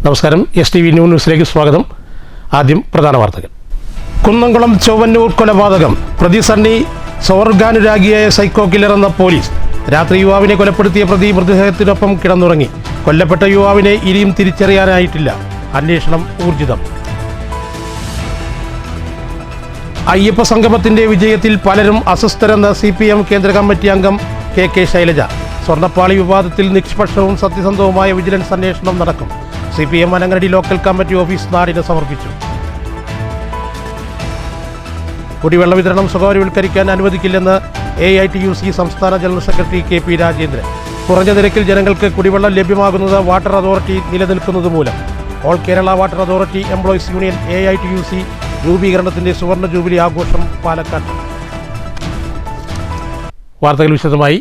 നമസ്കാരം. STV ന്യൂസിലേക്ക് സ്വാഗതം. ആദ്യം പ്രധാന വാർത്തകൾ. കുന്നംകുളം ചൊവ്വന്നൂർ കൊലപാതകം. പ്രതി സണ്ണി സ്വർഗാനുരാഗിയായ സൈക്കോ കില്ലർ എന്ന പോലീസ്. രാത്രി യുവാവിനെ കൊലപ്പെടുത്തിയ പ്രതി മൃതദേഹത്തിനൊപ്പം കിടന്നുറങ്ങി. കൊല്ലപ്പെട്ട യുവാവിനെ ഇനിയും തിരിച്ചറിയാനായിട്ടില്ല. അന്വേഷണം ഊർജിതം. അയ്യപ്പ സംഗമത്തിന്റെ വിജയത്തിൽ പലരും അസ്വസ്ഥരെന്ന CPM കേന്ദ്ര കമ്മിറ്റി അംഗം KK ശൈലജ. സ്വർണ്ണപ്പാളി വിവാദത്തിൽ നിഷ്പക്ഷവും സത്യസന്ധവുമായ വിജിലൻസ് അന്വേഷണം നടക്കും. CPM Ananganadi local committee office നാടിന് സമർപ്പിച്ചു. കുടിവെള്ള വിതരണം സ്വകാര്യവൽക്കരിക്കാൻ അനുവദിക്കില്ലെന്ന് AITUC സംസ്ഥാന ജനറൽ സെക്രട്ടറി KP രാജേന്ദ്രൻ. കുറഞ്ഞ നിരക്കിൽ ജനങ്ങൾക്ക് കുടിവെള്ളം ലഭ്യമാകുന്നത് വാട്ടർ അതോറിറ്റി നിലനിൽക്കുന്നത് മൂലം. All Kerala water authority employees union AITUC രൂപീകരണത്തിന്റെ സുവർണ ജൂബിലി ആഘോഷം പാലക്കാട്. വാർത്തകൾ വിശദമായി.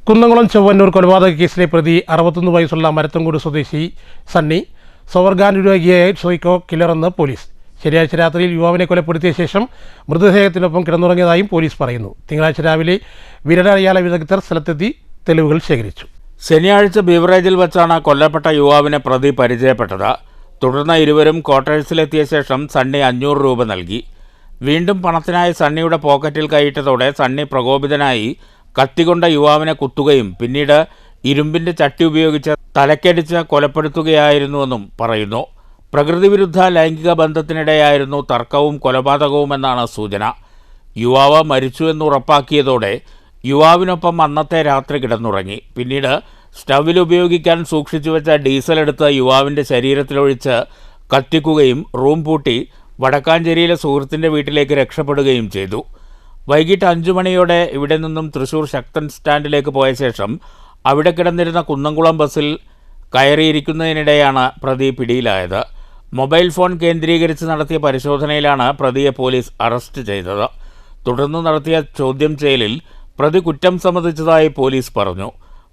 കുന്നംകുളം ചൊവ്വന്നൂർ കൊലപാതക കേസിലെ പ്രതി 61 വയസ്സുള്ള മരത്തങ്കോട് സ്വദേശി സണ്ണി സ്വർഗാനുരാഗിയായ സൈക്കോ കില്ലർ എന്ന് പോലീസ്. ശനിയാഴ്ച രാത്രിയിൽ യുവാവിനെ കൊലപ്പെടുത്തിയ ശേഷം മൃതദേഹത്തിനൊപ്പം കിടന്നുറങ്ങിയതായും പോലീസ് പറയുന്നു. തിങ്കളാഴ്ച രാവിലെ വിരലടയാള വിദഗ്ധർ സ്ഥലത്തെത്തി തെളിവുകൾ ശേഖരിച്ചു. ശനിയാഴ്ച ബീവറേജിൽ വച്ചാണ് കൊല്ലപ്പെട്ട യുവാവിനെ പ്രതി പരിചയപ്പെട്ടത്. തുടർന്ന് ഇരുവരും ക്വാർട്ടേഴ്സിലെത്തിയ ശേഷം സണ്ണി 500 രൂപ നൽകി. വീണ്ടും പണത്തിനായി സണ്ണിയുടെ പോക്കറ്റിൽ കൈയിട്ടതോടെ സണ്ണി പ്രകോപിതനായി കത്തികൊണ്ട യുവാവിനെ കുത്തുകയും പിന്നീട് ഇരുമ്പിൻ്റെ ചട്ടി ഉപയോഗിച്ച് തലക്കടിച്ച് കൊലപ്പെടുത്തുകയായിരുന്നുവെന്നും പറയുന്നു. പ്രകൃതിവിരുദ്ധ ലൈംഗിക ബന്ധത്തിനിടെയായിരുന്നു തർക്കവും കൊലപാതകവുമെന്നാണ് സൂചന. യുവാവ് മരിച്ചുവെന്ന് ഉറപ്പാക്കിയതോടെ യുവാവിനൊപ്പം അന്നത്തെ രാത്രി കിടന്നുറങ്ങി. പിന്നീട് സ്റ്റവിൽ ഉപയോഗിക്കാൻ സൂക്ഷിച്ചുവെച്ച ഡീസൽ എടുത്ത് യുവാവിൻ്റെ ശരീരത്തിലൊഴിച്ച് കത്തിക്കുകയും റൂം പൂട്ടി വടക്കാഞ്ചേരിയിലെ സുഹൃത്തിൻ്റെ വീട്ടിലേക്ക് രക്ഷപ്പെടുകയും ചെയ്തു. വൈകിട്ട് 5 മണിയോടെ ഇവിടെ നിന്നും തൃശൂർ ശക്തൻ സ്റ്റാൻഡിലേക്ക് പോയ ശേഷം അവിടെ കിടന്നിരുന്ന കുന്നംകുളം ബസ്സിൽ കയറിയിരിക്കുന്നതിനിടെയാണ് പ്രതി പിടിയിലായത്. മൊബൈൽ ഫോൺ കേന്ദ്രീകരിച്ച് നടത്തിയ പരിശോധനയിലാണ് പ്രതിയെ പോലീസ് അറസ്റ്റ് ചെയ്തത്. തുടർന്ന് നടത്തിയ ചോദ്യം ചെയ്യലിൽ പ്രതി കുറ്റം സമ്മതിച്ചതായി പോലീസ് പറഞ്ഞു.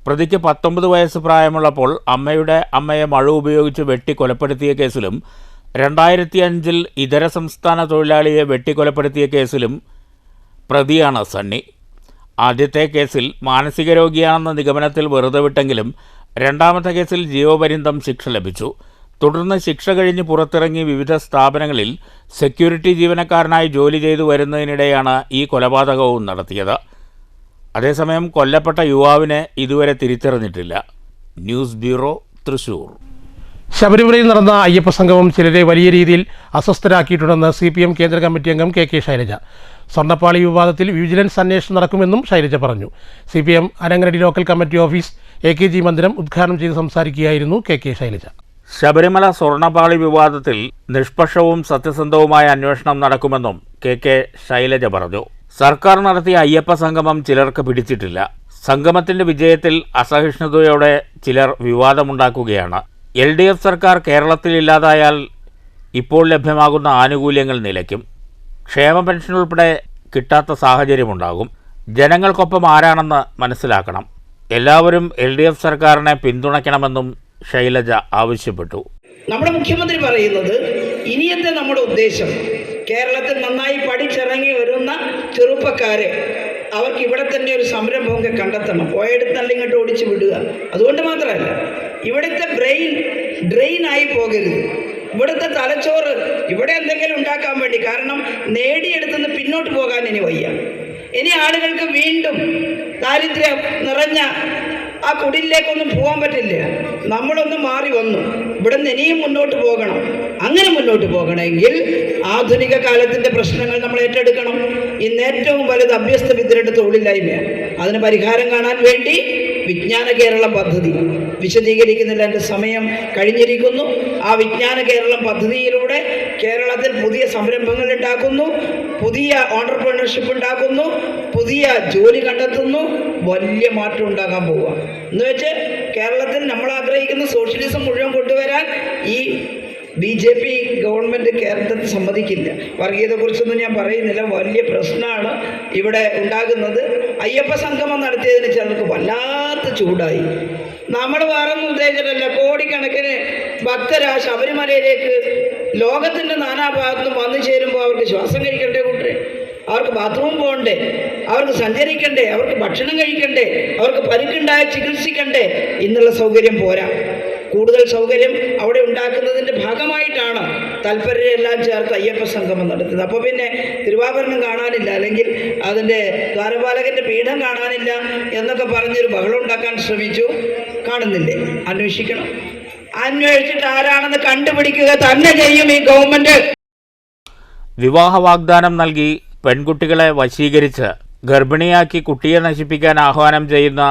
പ്രതിക്ക് 19 വയസ്സ് പ്രായമുള്ളപ്പോൾ അമ്മയെ മഴ ഉപയോഗിച്ച് വെട്ടിക്കൊലപ്പെടുത്തിയ കേസിലും 2005 ഇതര സംസ്ഥാന തൊഴിലാളിയെ വെട്ടിക്കൊലപ്പെടുത്തിയ കേസിലും പ്രതിയാണ് സണ്ണി. ആദ്യത്തെ കേസിൽ മാനസിക രോഗിയാണെന്ന നിഗമനത്തിൽ വെറുതെ വിട്ടെങ്കിലും രണ്ടാമത്തെ കേസിൽ ജീവപര്യന്തം ശിക്ഷ ലഭിച്ചു. തുടർന്ന് ശിക്ഷ കഴിഞ്ഞ് പുറത്തിറങ്ങി വിവിധ സ്ഥാപനങ്ങളിൽ സെക്യൂരിറ്റി ജീവനക്കാരനായി ജോലി ചെയ്തു വരുന്നതിനിടെയാണ് ഈ കൊലപാതകവും നടത്തിയത്. അതേസമയം കൊല്ലപ്പെട്ട യുവാവിനെ ഇതുവരെ തിരിച്ചറിഞ്ഞിട്ടില്ല. News bureau, Thrissur. ശബരിമലയിൽ നടന്ന അയ്യപ്പ സംഗമം ചിലരെ വലിയ രീതിയിൽ അസ്വസ്ഥരാക്കിയിട്ടുണ്ടെന്ന് CPM കേന്ദ്ര കമ്മിറ്റി അംഗം KK ശൈലജ. സ്വർണ്ണപ്പാളി വിവാദത്തിൽ വിജിലൻസ് അന്വേഷണം നടക്കുമെന്നും ശൈലജ പറഞ്ഞു. CPM Ananganadi local committee office AKG മന്ദിരം ഉദ്ഘാടനം ചെയ്ത് സംസാരിക്കുകയായിരുന്നു KK ശൈലജ. ശബരിമല സ്വർണ്ണപ്പാളി വിവാദത്തിൽ നിഷ്പക്ഷവും സത്യസന്ധവുമായ അന്വേഷണം നടക്കുമെന്നും KK ശൈലജ പറഞ്ഞു. സർക്കാർ നടത്തിയ അയ്യപ്പ സംഗമം ചിലർക്ക് പിടിച്ചിട്ടില്ല. സംഗമത്തിന്റെ വിജയത്തിൽ അസഹിഷ്ണുതയോടെ ചിലർ വിവാദമുണ്ടാക്കുകയാണ്. LDF സർക്കാർ കേരളത്തിൽ ഇല്ലാതായാൽ ഇപ്പോൾ ലഭ്യമാകുന്ന ആനുകൂല്യങ്ങൾ നിലയ്ക്കും. ക്ഷേമ പെൻഷൻ ഉൾപ്പെടെ കിട്ടാത്ത സാഹചര്യമുണ്ടാകും. ജനങ്ങൾക്കൊപ്പം ആരാണെന്ന് മനസ്സിലാക്കണം. എല്ലാവരും LDF സർക്കാരിനെ പിന്തുണയ്ക്കണമെന്നും ശൈലജ ആവശ്യപ്പെട്ടു. നമ്മുടെ മുഖ്യമന്ത്രി പറയുന്നത് ഇനിയത്തെ നമ്മുടെ ഉദ്ദേശം കേരളത്തിൽ നന്നായി പഠിച്ചിറങ്ങി വരുന്ന ചെറുപ്പക്കാരെ അവർക്ക് ഇവിടെ തന്നെ ഒരു സംരംഭമൊക്കെ കണ്ടെത്തണം. പോയെടുത്തല്ല ഇങ്ങോട്ട് ഓടിച്ചു വിടുക. അതുകൊണ്ട് മാത്രമല്ല, ഇവിടുത്തെ ഡ്രെയിനായി പോകരുത്. ഇവിടുത്തെ തലച്ചോറ് ഇവിടെ എന്തെങ്കിലും ഉണ്ടാക്കാൻ വേണ്ടി, കാരണം നേടിയെടുത്തുനിന്ന് പിന്നോട്ട് പോകാൻ ഇനി വയ്യ. ഇനി ആളുകൾക്ക് വീണ്ടും ദാരിദ്ര്യം നിറഞ്ഞ ആ കുടിലേക്കൊന്നും പോകാൻ പറ്റില്ല. നമ്മളൊന്ന് മാറി വന്നു. ഇവിടെ നിന്ന് ഇനിയും മുന്നോട്ട് പോകണം. അങ്ങനെ മുന്നോട്ട് പോകണമെങ്കിൽ ആധുനിക കാലത്തിൻ്റെ പ്രശ്നങ്ങൾ നമ്മൾ ഏറ്റെടുക്കണം. ഇന്ന് ഏറ്റവും വലുത് അഭ്യസ്ത വിദ്യരുടെ തൊഴിലില്ലായ്മയാണ്. അതിന് പരിഹാരം കാണാൻ വേണ്ടി വിജ്ഞാന കേരളം പദ്ധതി വിശദീകരിക്കുന്നില്ല, എൻ്റെ സമയം കഴിഞ്ഞിരിക്കുന്നു. ആ വിജ്ഞാന കേരളം പദ്ധതിയിലൂടെ കേരളത്തിൽ പുതിയ സംരംഭങ്ങൾ ഉണ്ടാക്കുന്നു, പുതിയ ഓൺടർപ്രണർഷിപ്പ് ഉണ്ടാക്കുന്നു, പുതിയ ജോലി കണ്ടെത്തുന്നു. വലിയ മാറ്റം ഉണ്ടാകാൻ പോവുക എന്ന് വെച്ച് കേരളത്തിൽ നമ്മൾ ആഗ്രഹിക്കുന്ന സോഷ്യലിസം മുഴുവൻ കൊണ്ടുവരാൻ ഈ BJP ഗവൺമെൻറ് കേരളത്തിൽ സമ്മതിക്കില്ല. വർഗീയതയെക്കുറിച്ചൊന്നും ഞാൻ പറയുന്നില്ല. വലിയ പ്രശ്നമാണ് ഇവിടെ ഉണ്ടാകുന്നത്. അയ്യപ്പ സംഗമം നടത്തിയതിന് ചിലർക്ക് വല്ലാത്ത ചൂടായി. നമ്മൾ വേറൊന്നും ഉദ്ദേശിച്ചിട്ടല്ല. കോടിക്കണക്കിന് ഭക്തരാ ശബരിമലയിലേക്ക് ലോകത്തിൻ്റെ നാനാഭാഗത്തും വന്നു ചേരുമ്പോൾ അവർക്ക് ശ്വാസം കഴിക്കണ്ടേ കൂട്ടരെ? അവർക്ക് ബാത്റൂം പോകണ്ടേ? അവർക്ക് സഞ്ചരിക്കണ്ടേ? അവർക്ക് ഭക്ഷണം കഴിക്കണ്ടേ? അവർക്ക് പരിക്കുണ്ടായ ചികിത്സിക്കണ്ടേ? ഇന്നുള്ള സൗകര്യം പോരാ. കൂടുതൽ സൗകര്യം അവിടെ ഉണ്ടാക്കുന്നതിൻ്റെ ഭാഗമായിട്ടാണ് താല്പര്യരെല്ലാം ചേർത്ത് അയ്യപ്പ സംഗമം നടത്തുന്നത്. അപ്പോൾ പിന്നെ തിരുവാഭരണം കാണാനില്ല, അല്ലെങ്കിൽ അതിൻ്റെ ദ്വാരപാലകൻ്റെ പീഠം കാണാനില്ല എന്നൊക്കെ പറഞ്ഞൊരു ബഹളം ഉണ്ടാക്കാൻ ശ്രമിച്ചു. കാണുന്നില്ലേ? അന്വേഷിക്കണം. അന്വേഷിച്ചിട്ട് ആരാണെന്ന് കണ്ടുപിടിക്കുക തന്നെ ചെയ്യും ഈ ഗവൺമെൻറ്. വിവാഹ വാഗ്ദാനം നൽകി പെൺകുട്ടികളെ വശീകരിച്ച് ഗർഭിണിയാക്കി കുട്ടിയെ നശിപ്പിക്കാൻ ആഹ്വാനം ചെയ്യുന്ന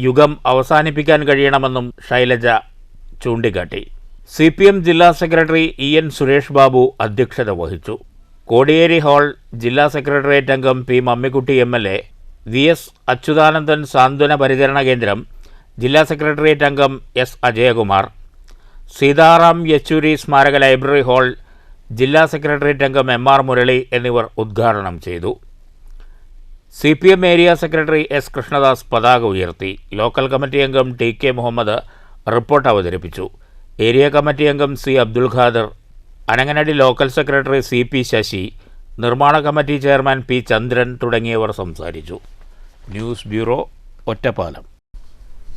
യുഗം അവസാനിപ്പിക്കാൻ കഴിയണമെന്നും ശൈലജ ചൂണ്ടിക്കാട്ടി. CPM ജില്ലാ സെക്രട്ടറി EN സുരേഷ് ബാബു അധ്യക്ഷത വഹിച്ചു. കോടിയേരി ഹാൾ ജില്ലാ സെക്രട്ടേറിയറ്റ് അംഗം P Mammikutty MLA, VS Achuthanandan സാന്ത്വന പരിചരണ കേന്ദ്രം ജില്ലാ സെക്രട്ടേറിയറ്റ് അംഗം S അജയകുമാർ, സീതാറാം യെച്ചൂരി സ്മാരക ലൈബ്രറി ഹാൾ ജില്ലാ സെക്രട്ടേറിയറ്റ് അംഗം MR മുരളി എന്നിവർ ഉദ്ഘാടനം ചെയ്തു. CPM area secretary S Krishnadas പതാക ഉയർത്തി. ലോക്കൽ കമ്മിറ്റി അംഗം TK മുഹമ്മദ് റിപ്പോർട്ട് അവതരിപ്പിച്ചു. ഏരിയ കമ്മിറ്റി അംഗം C Abdul Khader, Ananganadi local secretary CP Sasi, നിർമ്മാണ കമ്മിറ്റി ചെയർമാൻ P ചന്ദ്രൻ തുടങ്ങിയവർ സംസാരിച്ചു. News bureau, Ottapalam.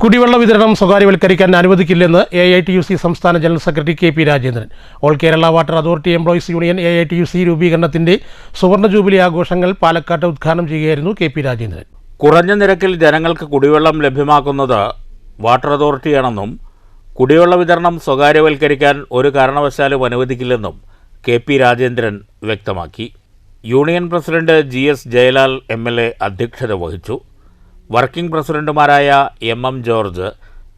കുടിവെള്ള വിതരണം സ്വകാര്യവൽക്കരിക്കാൻ അനുവദിക്കില്ലെന്ന് AITUC സംസ്ഥാന general secretary KP Rajendran. All Kerala water authority employees union AITUC രൂപീകരണത്തിന്റെ സുവർണ ജൂബിലി ആഘോഷങ്ങൾ പാലക്കാട്ട് ഉദ്ഘാടനം ചെയ്യുകയായിരുന്നു KP രാജേന്ദ്രൻ. കുറഞ്ഞ നിരക്കിൽ ജനങ്ങൾക്ക് കുടിവെള്ളം ലഭ്യമാക്കുന്നത് വാട്ടർ അതോറിറ്റിയാണെന്നും കുടിവെള്ള വിതരണം സ്വകാര്യവൽക്കരിക്കാൻ ഒരു കാരണവശാലും അനുവദിക്കില്ലെന്നും KP രാജേന്ദ്രൻ വ്യക്തമാക്കി. Union president GS Jayalal MLA അധ്യക്ഷത വഹിച്ചു. വർക്കിംഗ് പ്രസിഡന്റുമാരായ MM George,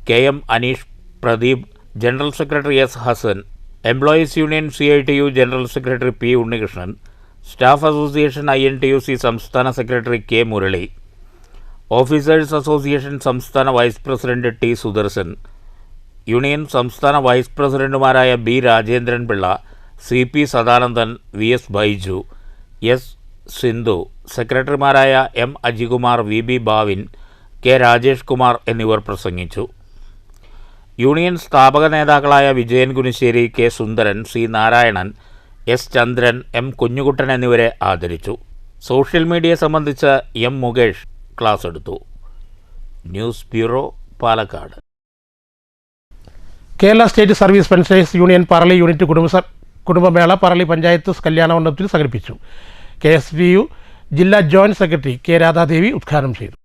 KM Aneesh Pradeep, general secretary S Hassan, employees union CITU general secretary P Unnikrishnan, staff association INTUC സംസ്ഥാന സെക്രട്ടറി K മുരളി, ഓഫീസേഴ്സ് അസോസിയേഷൻ സംസ്ഥാന vice president T Sudarshan, union സംസ്ഥാന വൈസ് പ്രസിഡന്റുമാരായ B Rajendran Pillai, CP Sadanandan, VS Baiju, S Sindhu, സെക്രട്ടറിമാരായ M Ajikumar, VB ഭാവിൻ, K Rajesh Kumar എന്നിവർ പ്രസംഗിച്ചു. Union സ്ഥാപക നേതാക്കളായ വിജയൻ കുനിശ്ശേരി, K സുന്ദരൻ, C നാരായണൻ, S ചന്ദ്രൻ, M കുഞ്ഞുകുട്ടൻ എന്നിവരെ ആദരിച്ചു. സോഷ്യൽ മീഡിയ സംബന്ധിച്ച് M മുകേഷ് ക്ലാസ് എടുത്തു. News bureau, Palakkad. Kerala state service pensioners union Parali unit കുടുംബമേള പറളി പഞ്ചായത്ത് കല്യാണ മണ്ഡപത്തിൽ സംഘടിപ്പിച്ചു. KSVU ജില്ലാ ജോയിന്റ് സെക്രട്ടറി K രാധാദേവി ഉദ്ഘാടനം ചെയ്തു.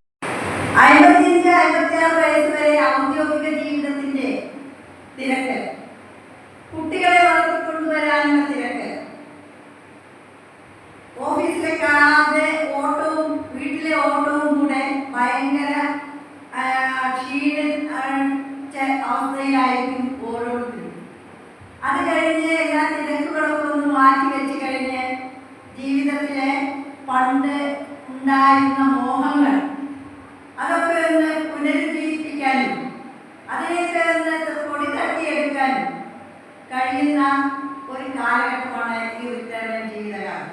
55-56 വയസ്സ് വരെ ഔദ്യോഗിക ജീവിതത്തിന്റെ തിരക്ക്, കുട്ടികളെ വളർത്തിക്കൊണ്ടുവരാനുള്ള തിരക്ക്, ഓഫീസിലെ കാണാതെ ഓട്ടവും വീട്ടിലെ ഓട്ടവും കൂടെ ഭയങ്കര അവസ്ഥയിലായിരിക്കും ഓരോരുത്തരും. അത് കഴിഞ്ഞ് എല്ലാ തിരക്കുകളൊക്കെ ഒന്ന് മാറ്റി വെച്ച് കഴിഞ്ഞ് ജീവിതത്തിലെ പണ്ട് ഉണ്ടായിരുന്ന മോഹങ്ങൾ അതൊക്കെ ഒന്ന് പുനരുജ്ജീവിപ്പിക്കാനും അതിനെയൊക്കെ ഒന്ന് പൊടി തട്ടിയെടുക്കാനും കഴിയുന്ന ഒരു കാലഘട്ടമാണ് ഈ റിട്ടയർമെന്റ് ജീവിതകാലം.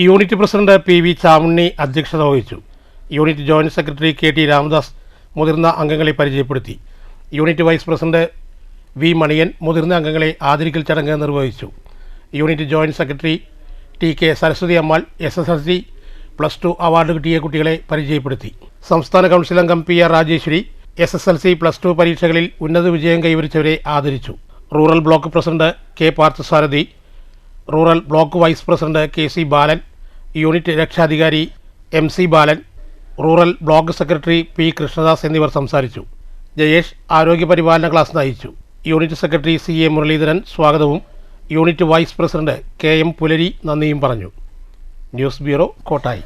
യൂണിറ്റ് പ്രസിഡന്റ് PV ചാമുണ്ണി അധ്യക്ഷത വഹിച്ചു. Unit joint secretary KT Ramadas മുതിർന്ന അംഗങ്ങളെ പരിചയപ്പെടുത്തി. Unit vice president V Maniyan മുതിർന്ന അംഗങ്ങളെ ആദരിക്കൽ ചടങ്ങ് നിർവഹിച്ചു. Unit joint secretary TK Saraswathi Ammal SSLC +2 award കിട്ടിയ കുട്ടികളെ പരിചയപ്പെടുത്തി. സംസ്ഥാന കൗൺസിൽ അംഗം PR രാജേശ്വരി SSLC +2 പരീക്ഷകളിൽ ഉന്നത വിജയം കൈവരിച്ചവരെ ആദരിച്ചു. Rural block president K Parthasarathy, rural block vice president KC Balan, unit രക്ഷാധികാരി MC Balan, rural block secretary P Krishnadas എന്നിവർ സംസാരിച്ചു. ജയേഷ് ആരോഗ്യപരിപാലന ക്ലാസ് നയിച്ചു. യൂണിറ്റ് സെക്രട്ടറി CA മുരളീധരൻ സ്വാഗതവും യൂണിറ്റ് വൈസ് പ്രസിഡന്റ് KM പുലരി നന്ദിയും പറഞ്ഞു. News bureau, Kottayi.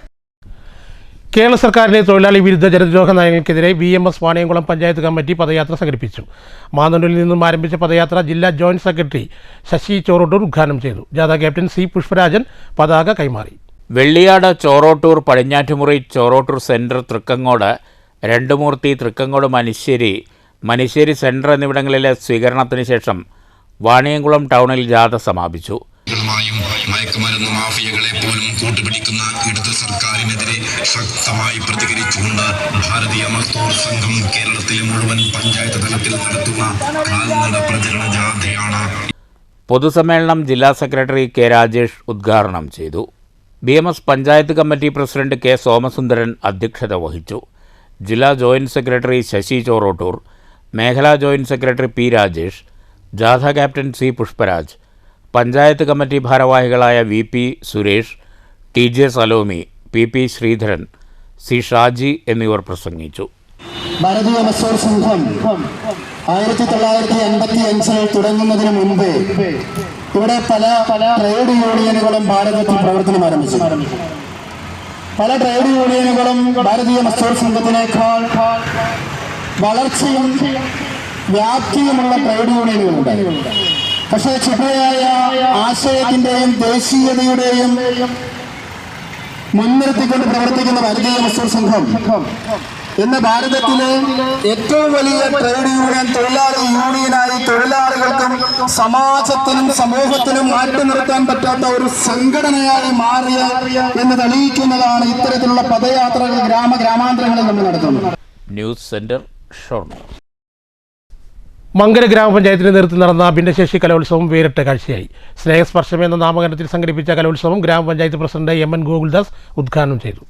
കേരള സർക്കാരിൻ്റെ തൊഴിലാളി വിരുദ്ധ ജനദ്രോഹ നയങ്ങൾക്കെതിരെ VMS വാണിയംകുളം പഞ്ചായത്ത് കമ്മിറ്റി പദയാത്ര സംഘടിപ്പിച്ചു. മാന്നന്നൂരിൽ നിന്നും ആരംഭിച്ച പദയാത്ര ജില്ലാ ജോയിന്റ് സെക്രട്ടറി ശശി ചോറോട്ടൂർ ഉദ്ഘാടനം ചെയ്തു. ജാഥ ക്യാപ്റ്റൻ C പുഷ്പരാജൻ പതാക കൈമാറി. വെള്ളിയാട്, ചോറോട്ടൂർ, പടിഞ്ഞാറ്റുമുറി, ചോറോട്ടൂർ സെൻറ്റർ, തൃക്കങ്ങോട്, രണ്ടുമൂർത്തി, തൃക്കങ്ങോട്, മനിശ്ശേരി സെൻറ്റർ എന്നിവിടങ്ങളിലെ സ്വീകരണത്തിന് ശേഷം വാണിയംകുളം ടൗണിൽ ജാഥ സമാപിച്ചു. മയക്കുമരുന്ന് മാഫിയകളെ പോലും കൂട്ടുപിടിക്കുന്ന ഇടത് സർക്കാരിനെതിരെ ശക്തമായി പ്രതികരിച്ചുകൊണ്ട് ഭാരതീയ മസ്ദൂർ സംഘം കേരളത്തിലെ മുഴുവൻ പഞ്ചായത്ത് തലത്തിൽ നടത്തുന്ന കാൽനട പ്രചരണ ജാഥയാണ്. പൊതുസമ്മേളനം ജില്ലാ സെക്രട്ടറി K രാജേഷ് ഉദ്ഘാടനം ചെയ്തു. BMS panchayat committee president K Somasundaran അധ്യക്ഷത വഹിച്ചു. ജില്ലാ ജോയിന്റ് സെക്രട്ടറി ശശി ചോറോട്ടൂർ, മേഖലാ ജോയിന്റ് സെക്രട്ടറി P രാജേഷ്, ജാഥ captain C Pushparaj, panchayat committee ഭാരവാഹികളായ VP Suresh, TJ Salomi, PP Sreedharan, C Shaji എന്നിവർ പ്രസംഗിച്ചു. ഭാരതീയ മസ്ദൂർ സംഘം 1985 തുടങ്ങുന്നതിന് മുമ്പ് ഇവിടെ പല ട്രേഡ് യൂണിയനുകളും ഭാരതത്തിൽ പ്രവർത്തനം ആരംഭിച്ചു. പല ട്രേഡ് യൂണിയനുകളും ഭാരതീയ മസ്ദൂർ സംഘത്തിനേക്കാൾ വളർച്ചയും വ്യാപ്തിയുമുള്ള ട്രേഡ് യൂണിയനുകളുണ്ടായി. പക്ഷേ ചിട്ടയായ ആശയത്തിന്റെയും ദേശീയതയുടെയും മുൻനിർത്തിക്കൊണ്ട് പ്രവർത്തിക്കുന്ന ഭാരതീയ മസ്ദൂർ സംഘം ഇന്ന് ഭാരതത്തിലെ ഏറ്റവും വലിയ ട്രേഡ് യൂണിയൻ, തൊഴിലാളി യൂണിയനായി തൊഴിലാളികൾക്കും സമാജത്തിനും സമൂഹത്തിനും മാറ്റി നിർത്താൻ പറ്റാത്ത ഒരു സംഘടനയായി മാറിയ എന്ന് തെളിയിക്കുന്നതാണ് ഇത്തരത്തിലുള്ള പദയാത്രകൾ ഗ്രാമാന്തരങ്ങളിൽ നമ്മൾ നടത്തുന്നത്. News centre Shoranur. മങ്കര ഗ്രാമപഞ്ചായത്തിന് നേതൃത്വം നടന്ന ഭിന്നശേഷി കലോത്സവം വേറിട്ട കാഴ്ചയായി. സ്നേഹസ്പർശം എന്ന നാമകരണത്തിൽ സംഘടിപ്പിച്ച കലോത്സവം ഗ്രാമപഞ്ചായത്ത് പ്രസിഡന്റ് MN ഗോകുൽദാസ് ഉദ്ഘാടനം ചെയ്തു.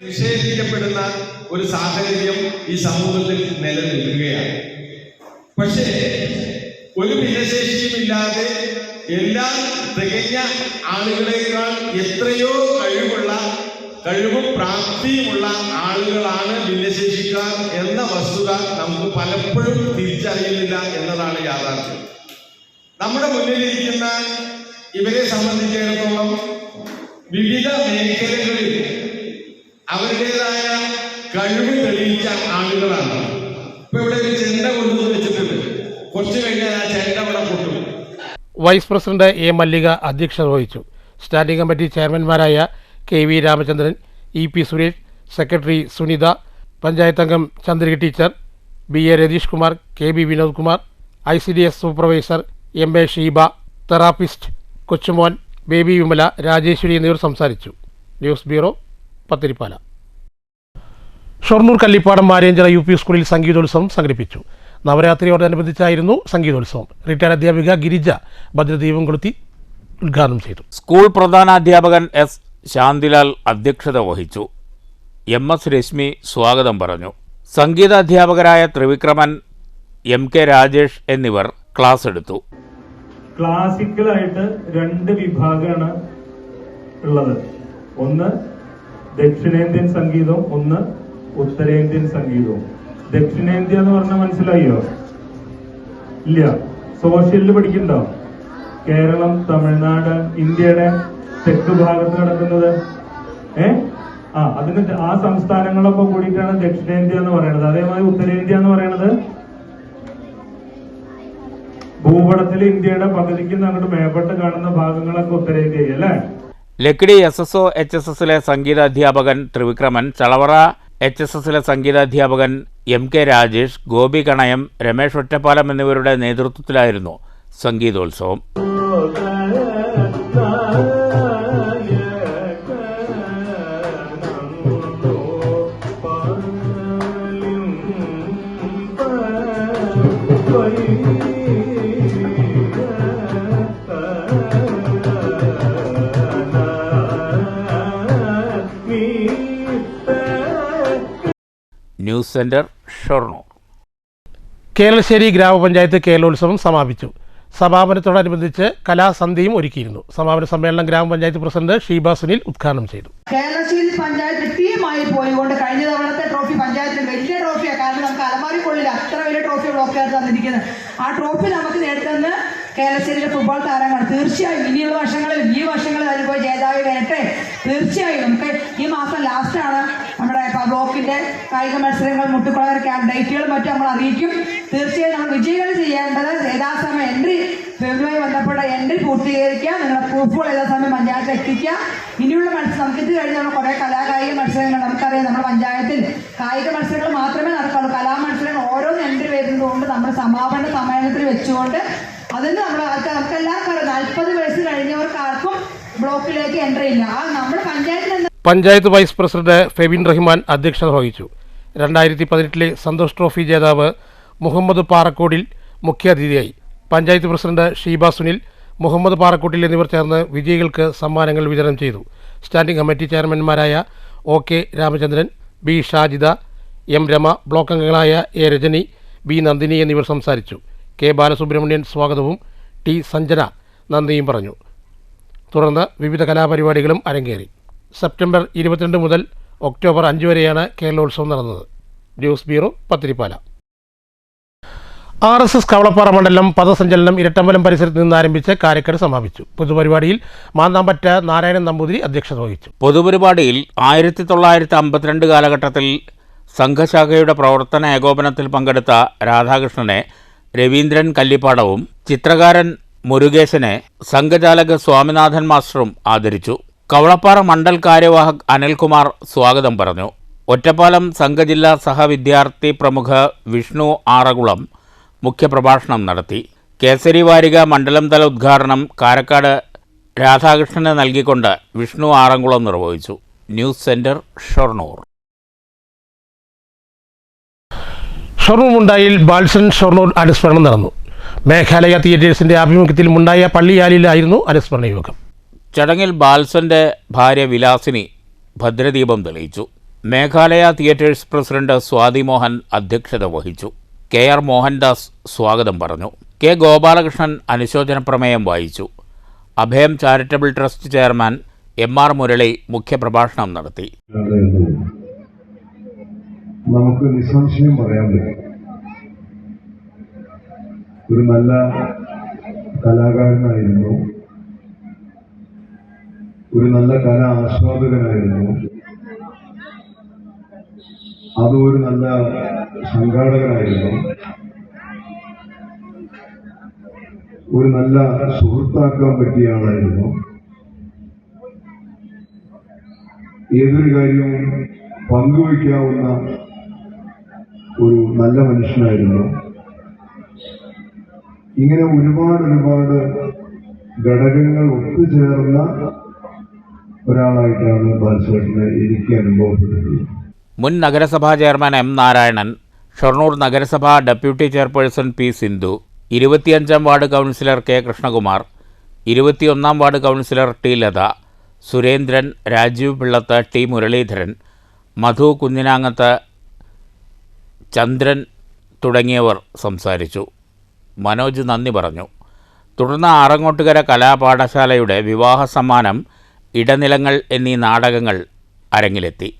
നിഷേധിക്കപ്പെടുന്ന ഒരു സാഹചര്യം ഈ സമൂഹത്തിൽ നിലനിൽക്കുകയാണ്. പക്ഷേ ഒരു ഭിന്നശേഷിയുമില്ലാതെ എല്ലാ തികഞ്ഞ ആളുകളെക്കാൾ എത്രയോ കഴിവും പ്രാപ്തിയുമുള്ള ആളുകളാണ് ഭിന്നശേഷിക്കാർ എന്ന വസ്തുത നമുക്ക് പലപ്പോഴും തിരിച്ചറിയുന്നില്ല എന്നതാണ് യാഥാർത്ഥ്യം. നമ്മുടെ മുന്നിലിരിക്കുന്ന ഇവരെ സംബന്ധിച്ചിടത്തോളം വിവിധ മേഖലകളിൽ അവരുടേതായ കഴിവ് തെളിയിച്ച ആളുകളാണ്. ഇപ്പൊ ഇവിടെ ഒരു ചെണ്ട കൊണ്ടുവന്ന് വെച്ചിട്ടുണ്ട്, കുറച്ചു കഴിഞ്ഞാൽ ആ ചെണ്ട ഇവിടെ പൊട്ടും. വൈസ് പ്രസിഡന്റ് A മല്ലിക അധ്യക്ഷത വഹിച്ചു. സ്റ്റാൻഡിംഗ് കമ്മിറ്റി ചെയർമാൻമാരായ KV Ramachandran, EP Suresh, secretary Sunitha, panchayat അംഗം Chandrika teacher, BA Ratheesh Kumar, KB Vinod Kumar, ICDS supervisor MA Sheeba, therapist Kochumon, Baby Vimala, Rajeshwari എന്നിവർ സംസാരിച്ചു. News bureau, Pathirippala. Shoranur Kallippadam Maranchira UP സ്കൂളിൽ സംഗീതോത്സവം സംഘടിപ്പിച്ചു. നവരാത്രിയോടനുബന്ധിച്ചായിരുന്നു സംഗീതോത്സവം. റിട്ടയർഡ് അധ്യാപിക ഗിരിജ ഭദ്രദീപം കൊളുത്തി ഉദ്ഘാടനം ചെയ്തു. സ്കൂൾ പ്രധാനാധ്യാപകൻ S ശാന്തിലാൽ അധ്യക്ഷത വഹിച്ചു. MS രശ്മി സ്വാഗതം പറഞ്ഞു. സംഗീതാധ്യാപകരായ ത്രിവിക്രമൻ, MK രാജേഷ് എന്നിവർ ക്ലാസ് എടുത്തു. ക്ലാസിക്കലായിട്ട് 2 വിഭാഗമാണ് ഉള്ളത്. ഒന്ന് ദക്ഷിണേന്ത്യൻ സംഗീതവും ഒന്ന് ഉത്തരേന്ത്യൻ സംഗീതവും. ദക്ഷിണേന്ത്യ എന്ന് പറഞ്ഞാൽ മനസ്സിലായോ? ഇല്ല. സോഷ്യലിൽ പഠിക്കണ്ടോ? കേരളം, തമിഴ്നാട്, ഇന്ത്യയുടെ തെക്ക് ഭാഗത്ത് കിടക്കുന്നത് അതിന് ആ സംസ്ഥാനങ്ങളൊക്കെ കൂടിയിട്ടാണ് ദക്ഷിണേന്ത്യ എന്ന് പറയുന്നത്. അതേമാതിരി ഉത്തരേന്ത്യ എന്ന് പറയുന്നത് ഭൂപടത്തിൽ ഇന്ത്യയുടെ പകുതിക്ക് അങ്ങോട്ട് മേപ്പെട്ട് കാണുന്ന ഭാഗങ്ങളൊക്കെ ഉത്തരേന്ത്യ അല്ലേ? ലക്കിടി SSO HSSലെ സംഗീതാധ്യാപകൻ ത്രിവിക്രമൻ, ചളവറ HSSലെ സംഗീതാധ്യാപകൻ MK രാജേഷ്, ഗോപി കണയം, രമേശ് ഒറ്റപ്പാലം എന്നിവരുടെ നേതൃത്വത്തിലായിരുന്നു സംഗീതോത്സവം. News centre Shoranur. കേരളശ്ശേരി ഗ്രാമപഞ്ചായത്ത് കേരളോത്സവം സമാപിച്ചു. സമാപനത്തോടനുബന്ധിച്ച് കലാസന്ധ്യയും ഒരുക്കിയിരുന്നു. സമാപന സമ്മേളനം ഗ്രാമപഞ്ചായത്ത് പ്രസിഡന്റ് ഷീബ സുനിൽ ഉദ്ഘാടനം ചെയ്തു. കേരളശ്ശേരി പഞ്ചായത്ത് ടീമായി പോയിക്കൊണ്ട് കഴിഞ്ഞ തവണത്തെ ട്രോഫി പഞ്ചായത്തിന് വലിയ ട്രോഫിയാണ്. കാരണം നമുക്ക് അലമാരി കൊള്ളില്ല, അത്ര വലിയ ട്രോഫി ബ്ലോക്കുകാർ തന്നിരിക്കുന്നത്. ആ ട്രോഫി നമുക്ക് നേടുന്ന കേരളത്തിലെ ഫുട്ബോൾ താരങ്ങൾ. തീർച്ചയായും ഇനിയുള്ള വർഷങ്ങളിൽ ഈ വർഷങ്ങളിൽ അതിൽ പോയി ജേതാവ് വരട്ടെ. തീർച്ചയായും നമുക്ക് ഈ മാസം ലാസ്റ്റാണ് നമ്മുടെ ബ്ലോക്കിന്റെ കായിക മത്സരങ്ങൾ മുട്ടുകുളങ്ങര ക്യാമ്പ് ഡേറ്റുകളും മറ്റും നമ്മൾ അറിയിക്കും. തീർച്ചയായും നമ്മൾ വിജയികൾ ചെയ്യേണ്ടത് യഥാസമയം എൻട്രി ഫെബ്രുവരി ബന്ധപ്പെട്ട എൻട്രി പൂർത്തീകരിക്കുക, നിങ്ങളുടെ പ്രൂഫുകൾ യഥാസമയം പഞ്ചായത്ത് എത്തിക്കുക. ഇനിയുള്ള മത്സരം നമുക്കിത് കഴിഞ്ഞ് നമ്മൾ കുറേ കലാകായിക മത്സരങ്ങൾ നമുക്കറിയാം. നമ്മുടെ പഞ്ചായത്തിൽ കായിക മത്സരങ്ങൾ മാത്രമേ നടക്കുള്ളൂ. കലാമത്സരങ്ങൾ ഓരോന്ന് എൻട്രി വരുന്നതുകൊണ്ട് നമ്മൾ സമാപന സമ്മേളനത്തിൽ വെച്ചുകൊണ്ട് അതിന് നമുക്ക് എല്ലാവർക്കും 40 വയസ്സ് കഴിഞ്ഞവർക്കാർക്കും ബ്ലോക്കിലേക്ക് എൻട്രി ഇല്ല. നമ്മുടെ പഞ്ചായത്ത് വൈസ് പ്രസിഡന്റ് ഫെബിൻ റഹ്മാൻ അധ്യക്ഷത വഹിച്ചു. 2018 സന്തോഷ് ട്രോഫി ജേതാവ് മുഹമ്മദ് പാറക്കോടിൽ മുഖ്യാതിഥിയായി. പഞ്ചായത്ത് പ്രസിഡന്റ് ഷീബ സുനിൽ, മുഹമ്മദ് പാറക്കോട്ടിൽ എന്നിവർ ചേർന്ന് വിജയികൾക്ക് സമ്മാനങ്ങൾ വിതരണം ചെയ്തു. സ്റ്റാൻഡിംഗ് കമ്മിറ്റി ചെയർമാൻമാരായ OK Ramachandran, B Shajida, M Rama, block അംഗങ്ങളായ A രജനി, B നന്ദിനി എന്നിവർ സംസാരിച്ചു. K ബാലസുബ്രഹ്മണ്യൻ സ്വാഗതവും T സഞ്ജന നന്ദിയും പറഞ്ഞു. തുടർന്ന് വിവിധ കലാപരിപാടികളും അരങ്ങേറി. സെപ്റ്റംബർ 22 മുതൽ ഒക്ടോബർ 5 വരെയാണ് കേരളോത്സവം നടന്നത്. News bureau, Pathirippala. RSS Kavalappara മണ്ഡലം പദസഞ്ചലനം ഇരട്ടമ്പലം പരിസരത്ത് നിന്ന് ആരംഭിച്ച് കാരക്കട് സമാപിച്ചു. പൊതുപരിപാടിയിൽ മാന്നാമ്പറ്റ നാരായണൻ നമ്പൂതിരി അധ്യക്ഷത വഹിച്ചു. പൊതുപരിപാടിയിൽ 1952 കാലഘട്ടത്തിൽ സംഘശാഖയുടെ പ്രവർത്തന ഏകോപനത്തിൽ പങ്കെടുത്ത രാധാകൃഷ്ണനെ രവീന്ദ്രൻ കല്ലിപ്പാടവും ചിത്രകാരൻ മുരുകേശനെ സംഘചാലക് സ്വാമിനാഥൻ മാസ്റ്ററും ആദരിച്ചു. കവളപ്പാറ മണ്ഡൽ കാര്യവാഹക് അനിൽകുമാർ സ്വാഗതം പറഞ്ഞു. ഒറ്റപ്പാലം സംഘജില്ലാ സഹവിദ്യാർത്ഥി പ്രമുഖ വിഷ്ണു ആറകുളം മുഖ്യപ്രഭാഷണം നടത്തി. കേസരി വാരിക മണ്ഡലം തല ഉദ്ഘാടനം കാരക്കാട് രാധാകൃഷ്ണന് നൽകിക്കൊണ്ട് വിഷ്ണു ആറംകുളം നിർവഹിച്ചു. News centre, Shoranur. ഷൊർണൂർ മുണ്ടായിൽ ബാൽസൺ ഷൊർണൂർ അനുസ്മരണം നടന്നു. മേഘാലയ തിയേറ്റേഴ്സിന്റെ ആഭിമുഖ്യത്തിൽ മുണ്ടായ പള്ളിയാലിലായിരുന്നു അനുസ്മരണ യോഗം. ചടങ്ങിൽ ബാൽസന്റെ ഭാര്യ വിലാസിനി ഭദ്രദീപം തെളിയിച്ചു. മേഘാലയ തിയേറ്റേഴ്സ് പ്രസിഡന്റ് സ്വാതി മോഹൻ അധ്യക്ഷത വഹിച്ചു. KR മോഹൻദാസ് സ്വാഗതം പറഞ്ഞു. K ഗോപാലകൃഷ്ണൻ അനുശോചന പ്രമേയം വായിച്ചു. അഭയം charitable trust chairman MR Murali മുഖ്യപ്രഭാഷണം നടത്തി. നമുക്ക് നിസ്സംശയം പറയാൻ പറ്റും, ഒരു നല്ല കലാകാരനായിരുന്നു, ഒരു നല്ല കലാ ആസ്വാദകനായിരുന്നു, അതൊരു നല്ല സംഘാടകനായിരുന്നു, ഒരു നല്ല സുഹൃത്താക്കാൻ പറ്റിയ ആളായിരുന്നു. ഏതൊരു കാര്യവും പങ്കുവയ്ക്കാവുന്ന ഒരു നല്ല മനുഷ്യനായിരുന്നു. ഇങ്ങനെ ഒരുപാട് ഘടകങ്ങൾ ഒത്തുചേർന്ന ഒരാളായിട്ടാണ് ബാലചേട്ടനെ എനിക്ക് അനുഭവപ്പെട്ടത്. മുൻ നഗരസഭാ ചെയർമാൻ M നാരായണൻ, ഷൊർണൂർ നഗരസഭാ ഡെപ്യൂട്ടി ചെയർപേഴ്സൺ P സിന്ധു, 25-ാം വാർഡ് കൗൺസിലർ K കൃഷ്ണകുമാർ, 21-ാം ward councillor T Latha, Surendran, Rajeev പിള്ളത്ത്, T മുരളീധരൻ, മധു കുഞ്ഞിനാങ്ങത്ത്, ചന്ദ്രൻ തുടങ്ങിയവർ സംസാരിച്ചു. മനോജ് നന്ദി പറഞ്ഞു. തുടർന്ന് ആറങ്ങോട്ടുകര കലാപാഠശാലയുടെ വിവാഹ സമ്മാനം, ഇടനിലങ്ങൾ എന്നീ നാടകങ്ങൾ അരങ്ങിലെത്തി.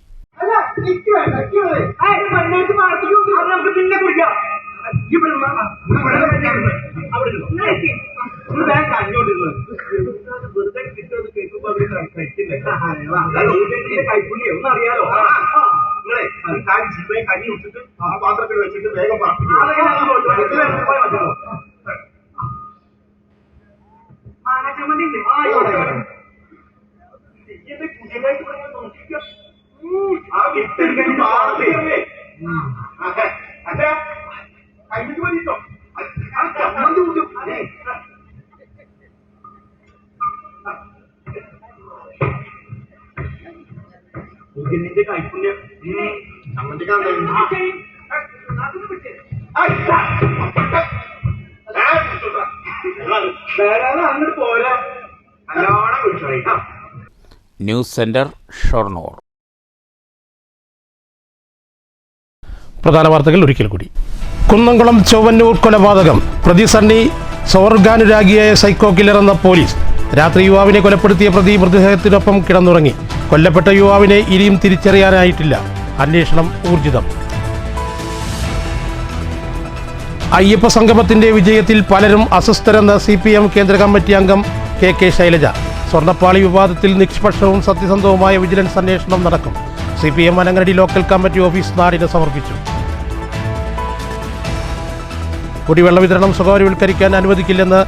News centre, Shoranur. പ്രധാന വാർത്തകൾ ഒരിക്കൽ കൂടി. കുന്നംകുളം ചൊവ്വന്നൂർ കൊലപാതകം, പ്രതി സണ്ണി സവർഗാനുരാഗിയായ സൈക്കോ കില്ലറെന്ന പോലീസ്. രാത്രി യുവാവിനെ കൊലപ്പെടുത്തിയ പ്രതി മൃതദേഹത്തിനൊപ്പം കിടന്നുറങ്ങി. കൊല്ലപ്പെട്ട യുവാവിനെ ഇനിയും തിരിച്ചറിയാനായിട്ടില്ല. അന്വേഷണം ഊർജിതം. അയ്യപ്പ സംഗമത്തിന്റെ വിജയത്തിൽ പലരും അസ്വസ്ഥരെന്ന് CPM കേന്ദ്ര കമ്മിറ്റി അംഗം KK ശൈലജ. സ്വർണ്ണപ്പാളി വിവാദത്തിൽ നിഷ്പക്ഷവും സത്യസന്ധവുമായ വിജിലൻസ് അന്വേഷണം നടക്കും. CPM Ananganadi local committee office നാടിന് സമർപ്പിച്ചു. കുടിവെള്ള വിതരണം സ്വകാര്യവൽക്കരിക്കാൻ അനുവദിക്കില്ലെന്ന്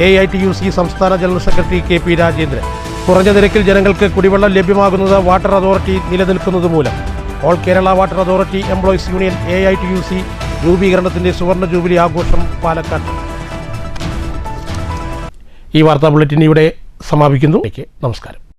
AITUC സംസ്ഥാന ജനറൽ സെക്രട്ടറി KP രാജേന്ദ്രൻ. കുറഞ്ഞ നിരക്കിൽ ജനങ്ങൾക്ക് കുടിവെള്ളം ലഭ്യമാകുന്നത് വാട്ടർ അതോറിറ്റി നിലനിൽക്കുന്നത് മൂലം. All Kerala water authority employees union AITUC രൂപീകരണത്തിന്റെ സുവർണ്ണ ജൂബിലി ആഘോഷം പാലക്കാട്. ഈ വാർത്താ ബുള്ളറ്റിൻ ഇവിടെ സമാപിക്കുന്നു. നമസ്കാരം.